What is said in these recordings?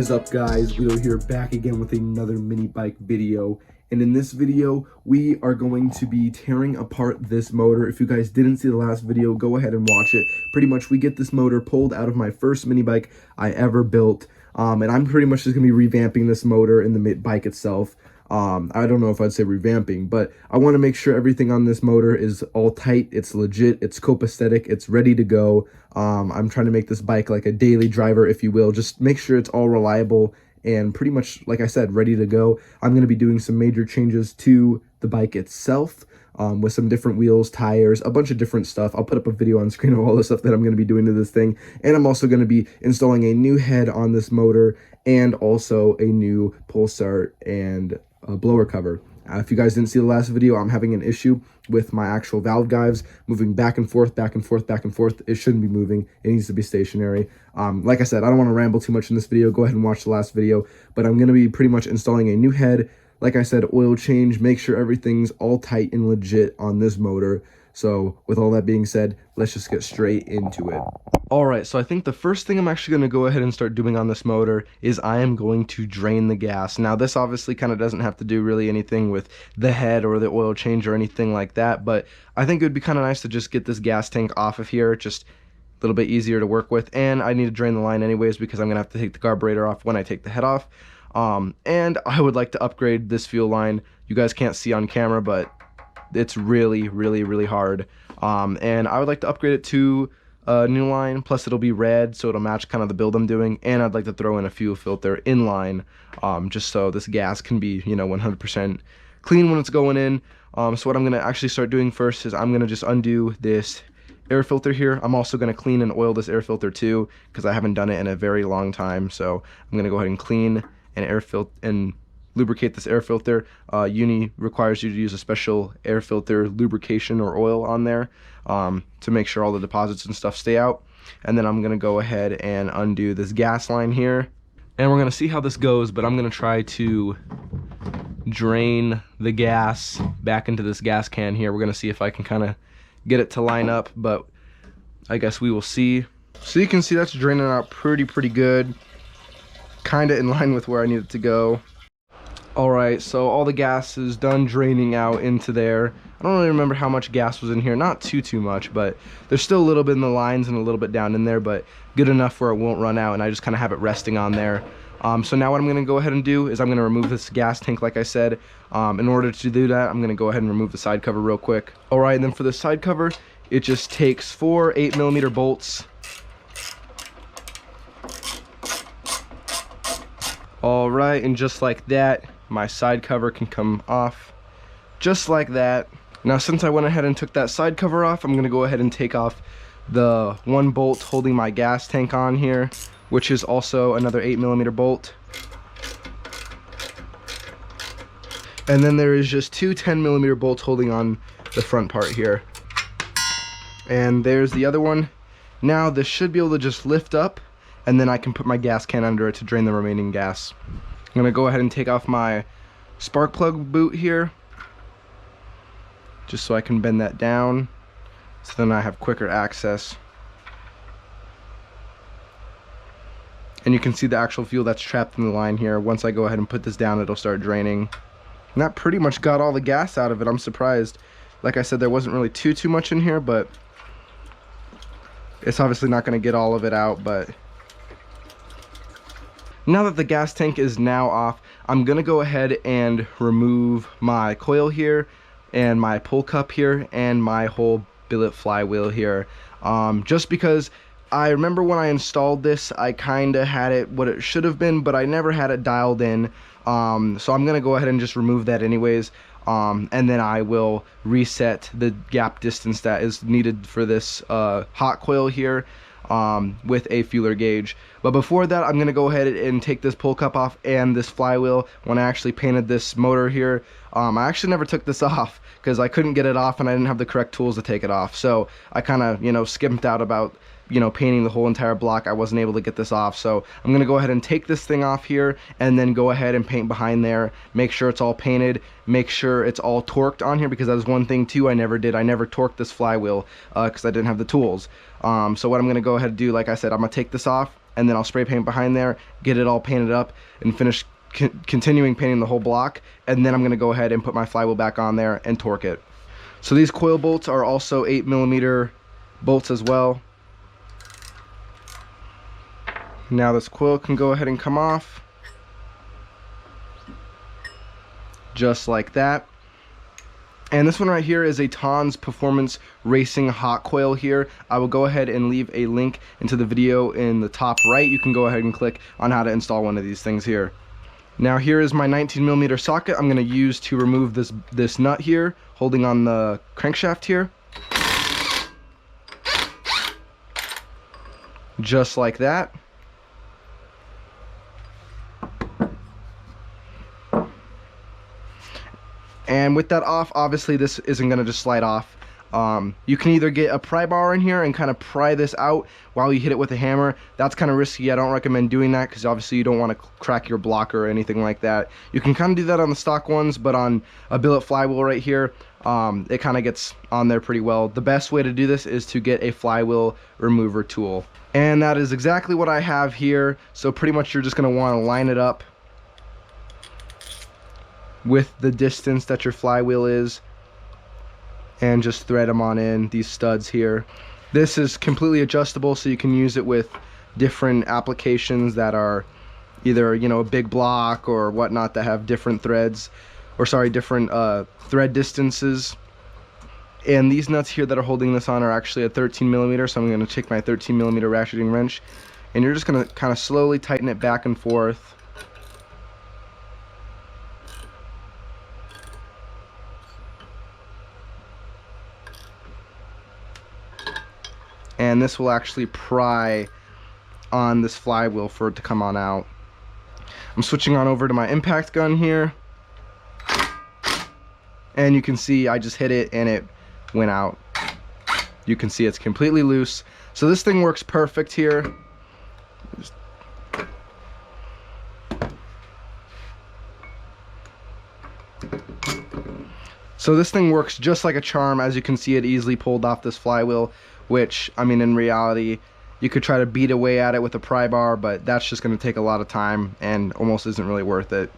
What is up, guys? Wheel here, back again with another mini bike video. And in this video, we are going to be tearing apart this motor. If you guys didn't see the last video, go ahead and watch it. Pretty much, we get this motor pulled out of my first mini bike I ever built. And I'm pretty much just going to be revamping this motor in the bike itself. I don't know if I'd say revamping, but I want to make sure everything on this motor is all tight, it's legit, it's copacetic, it's ready to go. I'm trying to make this bike like a daily driver, if you will. Just make sure it's all reliable and pretty much, like I said, ready to go. I'm going to be doing some major changes to the bike itself, with some different wheels, tires, a bunch of different stuff. I'll put up a video on screen of all the stuff that I'm going to be doing to this thing. And I'm also going to be installing a new head on this motor and also a new pull start and blower cover. If you guys didn't see the last video, I'm having an issue with my actual valve guides moving back and forth, back and forth, back and forth. It shouldn't be moving. It needs to be stationary. Like I said, I don't want to ramble too much in this video. Go ahead and watch the last video, but I'm going to be pretty much installing a new head. Like I said, oil change, make sure everything's all tight and legit on this motor. So with all that being said, let's just get straight into it. Alright, so I think the first thing I'm actually going to go ahead and start doing on this motor is I am going to drain the gas. Now this obviously kind of doesn't have to do really anything with the head or the oil change or anything like that, but I think it would be kind of nice to just get this gas tank off of here, just a little bit easier to work with. And I need to drain the line anyways because I'm going to have to take the carburetor off when I take the head off. And I would like to upgrade this fuel line. You guys can't see on camera, but it's really hard. And I would like to upgrade it to a new line, plus it'll be red, so it'll match kind of the build I'm doing. And I'd like to throw in a fuel filter in line, just so this gas can be, 100% clean when it's going in. So what I'm going to actually start doing first is I'm going to just undo this air filter here. I'm also going to clean and oil this air filter too, because I haven't done it in a very long time. So I'm going to go ahead and clean and air filter and lubricate this air filter. Uni requires you to use a special air filter lubrication or oil on there, to make sure all the deposits and stuff stay out. And then I'm going to go ahead and undo this gas line here, and we're going to see how this goes. But I'm going to try to drain the gas back into this gas can here. We're going to see if I can kind of get it to line up, but I guess we will see. So you can see that's draining out pretty good, kind of in line with where I need it to go. Alright, so all the gas is done draining out into there. I don't really remember how much gas was in here, not too much, but there's still a little bit in the lines and a little bit down in there, but good enough where it won't run out, and I just kind of have it resting on there. So now what I'm going to go ahead and do is I'm going to remove this gas tank, like I said. In order to do that, I'm going to go ahead and remove the side cover real quick. Alright, and then for the side cover, it just takes 4 8mm bolts. Alright, and just like that, my side cover can come off just like that. Now since I went ahead and took that side cover off, I'm going to go ahead and take off the one bolt holding my gas tank on here, which is also another 8mm bolt. And then there is just 2 10mm bolts holding on the front part here. And there's the other one. Now this should be able to just lift up, and then I can put my gas can under it to drain the remaining gas. I'm going to go ahead and take off my spark plug boot here, just so I can bend that down, so then I have quicker access. And you can see the actual fuel that's trapped in the line here. Once I go ahead and put this down, it'll start draining. And that pretty much got all the gas out of it. I'm surprised. Like I said, there wasn't really too much in here, but it's obviously not going to get all of it out. But now that the gas tank is now off, I'm going to go ahead and remove my coil here, and my pull cup here, and my whole billet flywheel here. Just because I remember when I installed this, I kind of had it what it should have been, but I never had it dialed in. So I'm going to go ahead and just remove that anyways. And then I will reset the gap distance that is needed for this hot coil here, with a feeler gauge. But before that, I'm going to go ahead and take this pull cup off and this flywheel. When I actually painted this motor here, I actually never took this off because I couldn't get it off and I didn't have the correct tools to take it off. So I kind of, skimped out about, painting the whole entire block. I wasn't able to get this off. So I'm going to go ahead and take this thing off here and then go ahead and paint behind there. Make sure it's all painted. Make sure it's all torqued on here, because that was one thing too I never did. I never torqued this flywheel because I didn't have the tools. So what I'm going to go ahead and do, like I said, I'm going to take this off and then I'll spray paint behind there, get it all painted up, and finish continuing painting the whole block. And then I'm going to go ahead and put my flywheel back on there and torque it. So these coil bolts are also 8mm bolts as well. Now this coil can go ahead and come off, just like that. And this one right here is a Ton's Performance Racing hot coil here. I will go ahead and leave a link into the video in the top right. You can go ahead and click on how to install one of these things here. Now here is my 19mm socket I'm going to use to remove this nut here, holding on the crankshaft here. Just like that. And with that off, obviously this isn't going to just slide off. You can either get a pry bar in here and kind of pry this out while you hit it with a hammer. That's kind of risky. I don't recommend doing that because obviously you don't want to crack your block or anything like that. You can kind of do that on the stock ones, but on a billet flywheel right here, it kind of gets on there pretty well. The best way to do this is to get a flywheel remover tool. And that is exactly what I have here. So pretty much you're just going to want to line it up with the distance that your flywheel is and just thread them on in, these studs here. This is completely adjustable, so you can use it with different applications that are either, you know, a big block or whatnot that have different threads, or sorry, different thread distances. And these nuts here that are holding this on are actually a 13mm, so I'm going to take my 13mm ratcheting wrench, and you're just going to kind of slowly tighten it back and forth. And this will actually pry on this flywheel for it to come on out. I'm switching on over to my impact gun here, and you can see I just hit it and it went out. You can see it's completely loose. So this thing works perfect here. So this thing works just like a charm. As you can see, it easily pulled off this flywheel, which, I mean, in reality, you could try to beat away at it with a pry bar, but that's just going to take a lot of time and almost isn't really worth it.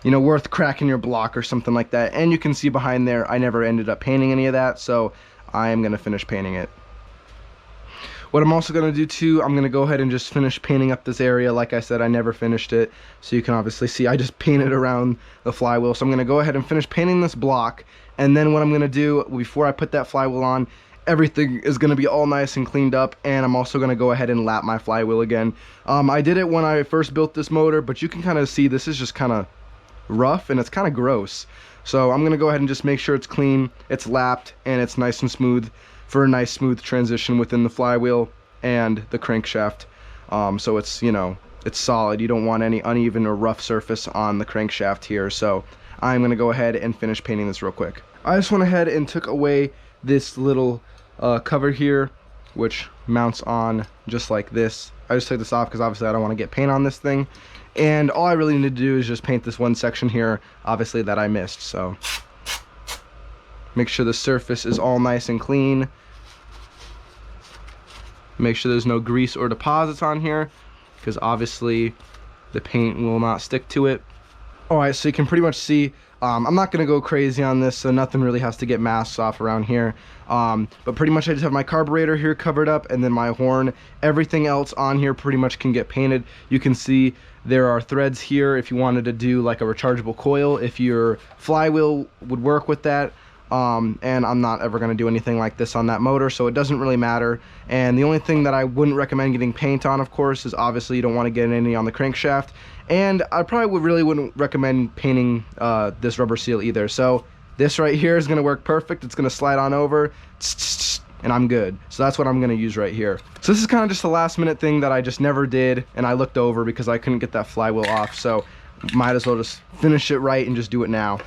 You know, worth cracking your block or something like that. And you can see behind there, I never ended up painting any of that, so I am going to finish painting it. What I'm also going to do too, I'm going to go ahead and just finish painting up this area. Like I said, I never finished it, so you can obviously see I just painted around the flywheel. So I'm going to go ahead and finish painting this block, and then what I'm going to do before I put that flywheel on, everything is going to be all nice and cleaned up, and I'm also going to go ahead and lap my flywheel again. I did it when I first built this motor, but you can kind of see this is just kind of rough and it's kind of gross. So I'm going to go ahead and just make sure it's clean, it's lapped, and it's nice and smooth for a nice smooth transition within the flywheel and the crankshaft. So it's, you know, it's solid. You don't want any uneven or rough surface on the crankshaft here. So I'm going to go ahead and finish painting this real quick. I just went ahead and took away this little cover here, which mounts on just like this. I just took this off because obviously I don't want to get paint on this thing, and all I really need to do is just paint this one section here, obviously, that I missed. So make sure the surface is all nice and clean. Make sure there's no grease or deposits on here, because obviously the paint will not stick to it. Alright, so you can pretty much see, I'm not going to go crazy on this, so nothing really has to get masked off around here. But pretty much I just have my carburetor here covered up, and then my horn. Everything else on here pretty much can get painted. You can see there are threads here if you wanted to do like a rechargeable coil, if your flywheel would work with that. And I'm not ever going to do anything like this on that motor, so it doesn't really matter. And the only thing that I wouldn't recommend getting paint on, of course, is obviously you don't want to get any on the crankshaft. And I probably really wouldn't recommend painting this rubber seal either. So this right here is going to work perfect. It's going to slide on over, and I'm good. So that's what I'm going to use right here. So this is kind of just a last minute thing that I just never did, and I looked over because I couldn't get that flywheel off. So might as well just finish it right and just do it now.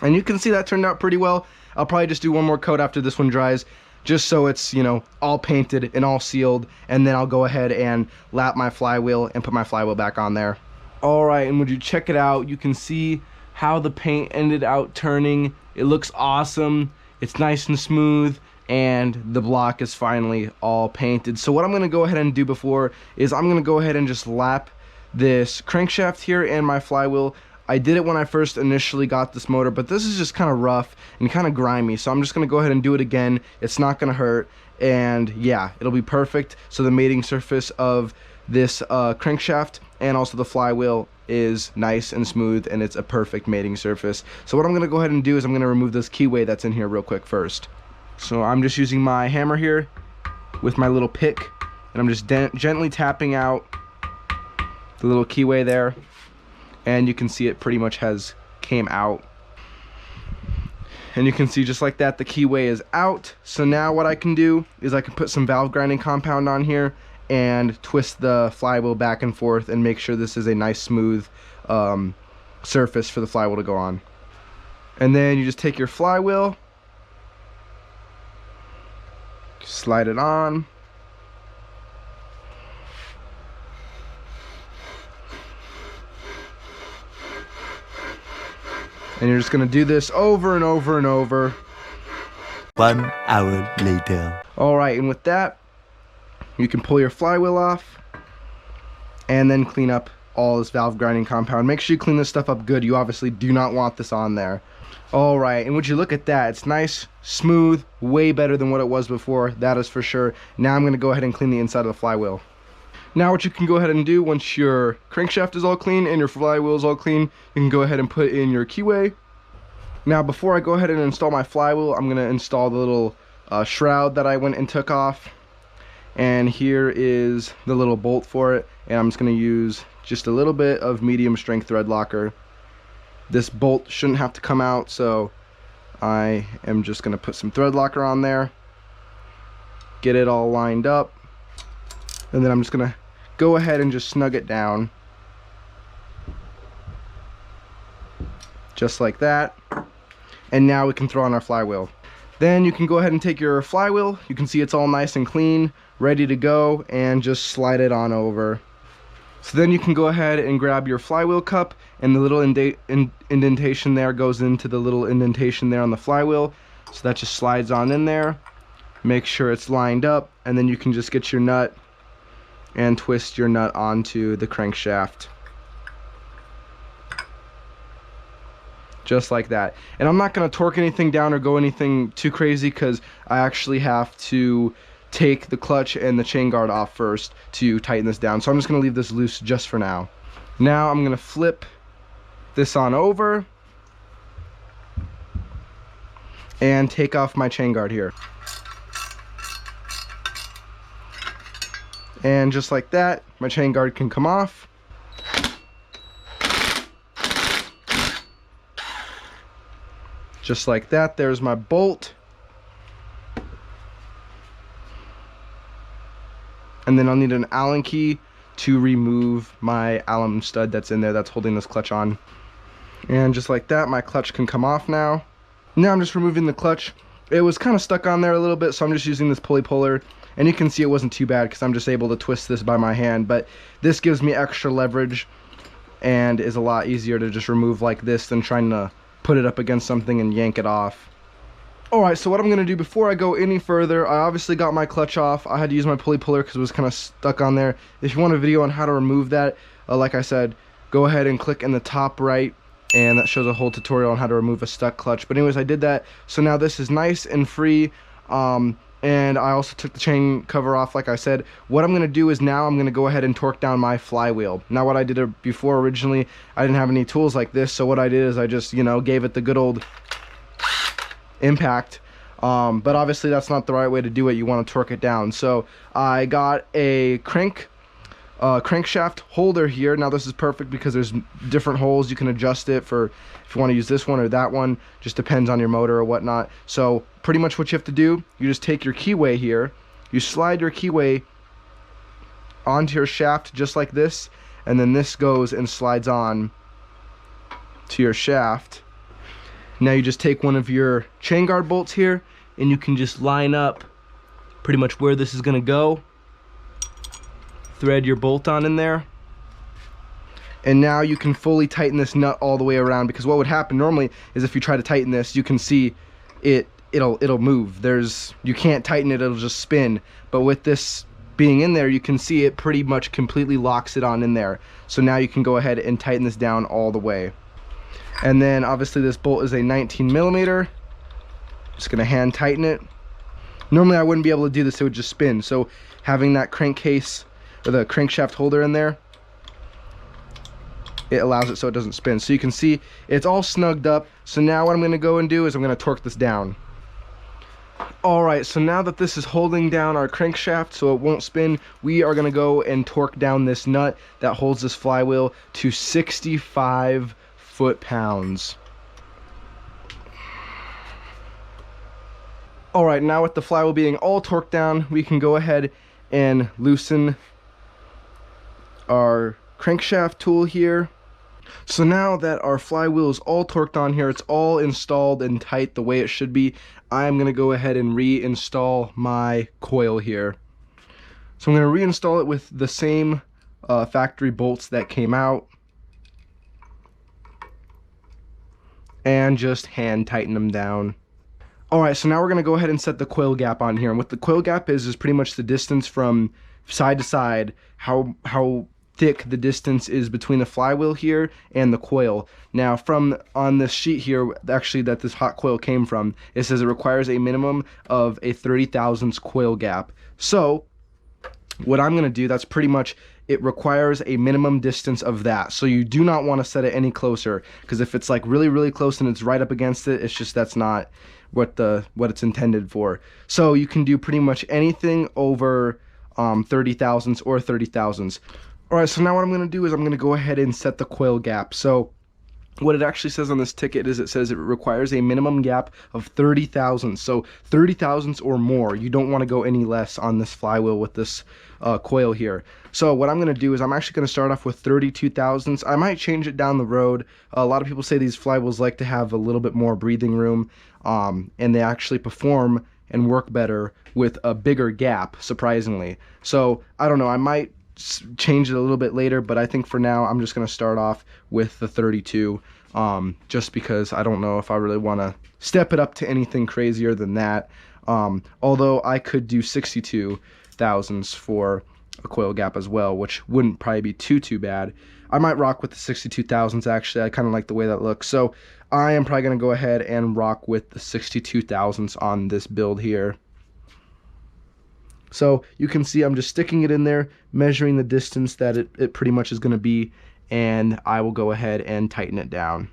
And you can see that turned out pretty well. I'll probably just do one more coat after this one dries, just so it's, you know, all painted and all sealed, and then I'll go ahead and lap my flywheel and put my flywheel back on there. Alright, and when you check it out, you can see how the paint ended out turning. It looks awesome. It's nice and smooth, and the block is finally all painted. So what I'm going to go ahead and do before is I'm going to go ahead and just lap this crankshaft here and my flywheel. I did it when I first initially got this motor, but this is just kind of rough and kind of grimy, so I'm just going to go ahead and do it again. It's not going to hurt, and yeah, it'll be perfect. So the mating surface of this crankshaft and also the flywheel is nice and smooth, and it's a perfect mating surface. So what I'm going to go ahead and do is I'm going to remove this keyway that's in here real quick first. So I'm just using my hammer here with my little pick, and I'm just gently tapping out the little keyway there, and you can see it pretty much has came out. And you can see just like that, the keyway is out. So now what I can do is I can put some valve grinding compound on here and twist the flywheel back and forth and make sure this is a nice smooth surface for the flywheel to go on. And then you just take your flywheel, slide it on, and you're just going to do this over and over and over. 1 hour later. Alright, and with that, you can pull your flywheel off and then clean up all this valve grinding compound. Make sure you clean this stuff up good. You obviously do not want this on there. Alright, and would you look at that? It's nice, smooth, way better than what it was before, that is for sure. Now I'm going to go ahead and clean the inside of the flywheel. Now what you can go ahead and do once your crankshaft is all clean and your flywheel is all clean, you can go ahead and put in your keyway. Now before I go ahead and install my flywheel, I'm going to install the little shroud that I went and took off. And here is the little bolt for it, and I'm just going to use just a little bit of medium strength thread locker. This bolt shouldn't have to come out, so I am just going to put some thread locker on there, get it all lined up, and then I'm just going to go ahead and just snug it down just like that. And now we can throw on our flywheel. Then you can go ahead and take your flywheel, you can see it's all nice and clean, ready to go, and just slide it on over. So then you can go ahead and grab your flywheel cup, and the little indentation there goes into the little indentation there on the flywheel. So that just slides on in there. Make sure it's lined up, and then you can just get your nut and twist your nut onto the crankshaft. Just like that. And I'm not going to torque anything down or go anything too crazy, because I actually have to take the clutch and the chain guard off first to tighten this down. So I'm just going to leave this loose just for now. Now I'm going to flip this on over and take off my chain guard here. And just like that, my chain guard can come off. Just like that, there's my bolt. And then I'll need an Allen key to remove my Allen stud that's in there that's holding this clutch on. And just like that, my clutch can come off now. Now I'm just removing the clutch. It was kind of stuck on there a little bit, so I'm just using this pulley puller. And you can see it wasn't too bad because I'm just able to twist this by my hand. But this gives me extra leverage and is a lot easier to just remove like this than trying to put it up against something and yank it off. Alright, so what I'm going to do before I go any further, I obviously got my clutch off. I had to use my pulley puller because it was kind of stuck on there. If you want a video on how to remove that, like I said, go ahead and click in the top right, and that shows a whole tutorial on how to remove a stuck clutch. But anyways, I did that. So now this is nice and free, and I also took the chain cover off like I said. What I'm going to do is now I'm going to go ahead and torque down my flywheel. Now what I did before originally, I didn't have any tools like this, so what I did is I just, gave it the good old impact, but obviously that's not the right way to do it. You want to torque it down. So I got a crankshaft holder here. Now this is perfect because there's different holes. You can adjust it for if you want to use this one or that one, just depends on your motor or whatnot. So pretty much what you have to do, you just take your keyway here, you slide your keyway onto your shaft just like this, and then this goes and slides on to your shaft. Now you just take one of your chain guard bolts here, and you can just line up pretty much where this is going to go. Thread your bolt on in there, and now you can fully tighten this nut all the way around, because what would happen normally is if you try to tighten this, you can see it it'll move. You can't tighten it, it'll just spin. But with this being in there, you can see it pretty much completely locks it on in there. So now you can go ahead and tighten this down all the way. And then obviously this bolt is a 19mm. Just gonna hand tighten it. Normally I wouldn't be able to do this, it would just spin. So having that crankcase or the crankshaft holder in there, it allows it so it doesn't spin. So you can see it's all snugged up. So now what I'm gonna go and do is I'm gonna torque this down. Alright, so now that this is holding down our crankshaft so it won't spin, we are gonna go and torque down this nut that holds this flywheel to 65 foot-pounds. Alright, now with the flywheel being all torqued down, we can go ahead and loosen our crankshaft tool here. So now that our flywheel is all torqued on here, it's all installed and tight the way it should be, I'm going to go ahead and reinstall my coil here. So I'm going to reinstall it with the same factory bolts that came out, and just hand tighten them down. Alright, so now we're going to go ahead and set the coil gap on here. And what the coil gap is pretty much the distance from side to side, how thick the distance is between the flywheel here and the coil. Now on this sheet here, actually that this hot coil came from, it says it requires a minimum of a 30 thousandths coil gap. So what I'm going to do, that's pretty much, it requires a minimum distance of that. So you do not want to set it any closer, because if it's like really close and it's right up against it, it's just, that's not what it's intended for. So you can do pretty much anything over 30 thousandths or 30 thousandths. Alright, so now what I'm going to do is I'm going to go ahead and set the coil gap. So what it actually says on this ticket is it says it requires a minimum gap of 30 thousandths. So 30 thousandths or more. You don't want to go any less on this flywheel with this coil here. So what I'm going to do is I'm actually going to start off with 32 thousandths. I might change it down the road. A lot of people say these flywheels like to have a little bit more breathing room, and they actually perform and work better with a bigger gap, surprisingly. So I don't know, I might change it a little bit later, but I think for now I'm just going to start off with the 32, just because I don't know if I really want to step it up to anything crazier than that. Although I could do 62 thousandths for a coil gap as well, which wouldn't probably be too bad. I might rock with the 62 thousandths actually. I kind of like the way that looks. So I am probably going to go ahead and rock with the 62 thousandths on this build here. So you can see I'm just sticking it in there, measuring the distance that it pretty much is going to be, and I will go ahead and tighten it down.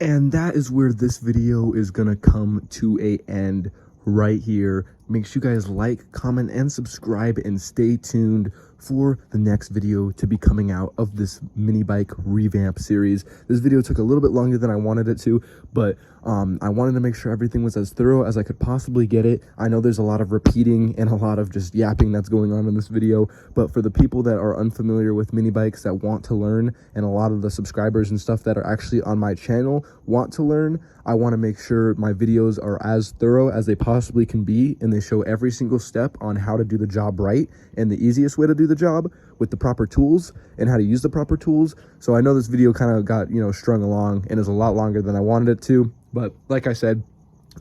And that is where this video is gonna come to an end right here. Make sure you guys like, comment, and subscribe, and stay tuned for the next video to be coming out of this mini bike revamp series. This video took a little bit longer than I wanted it to, but I wanted to make sure everything was as thorough as I could possibly get it. I know there's a lot of repeating and a lot of just yapping that's going on in this video, but for the people that are unfamiliar with mini bikes that want to learn, and a lot of the subscribers and stuff that are actually on my channel want to learn, I want to make sure my videos are as thorough as they possibly can be, and they show every single step on how to do the job right and the easiest way to do the job with the proper tools and how to use the proper tools. So I know this video kind of got, strung along and is a lot longer than I wanted it to, but like I said,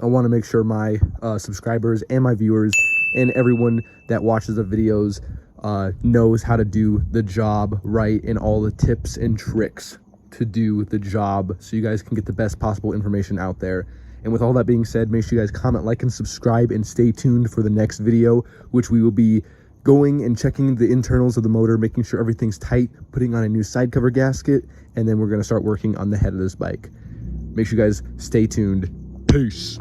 I want to make sure my subscribers and my viewers and everyone that watches the videos knows how to do the job right and all the tips and tricks to do the job, so you guys can get the best possible information out there. And with all that being said, make sure you guys comment, like, and subscribe, and stay tuned for the next video, which we will be going and checking the internals of the motor, making sure everything's tight, putting on a new side cover gasket, and then we're going to start working on the head of this bike. Make sure you guys stay tuned. Peace.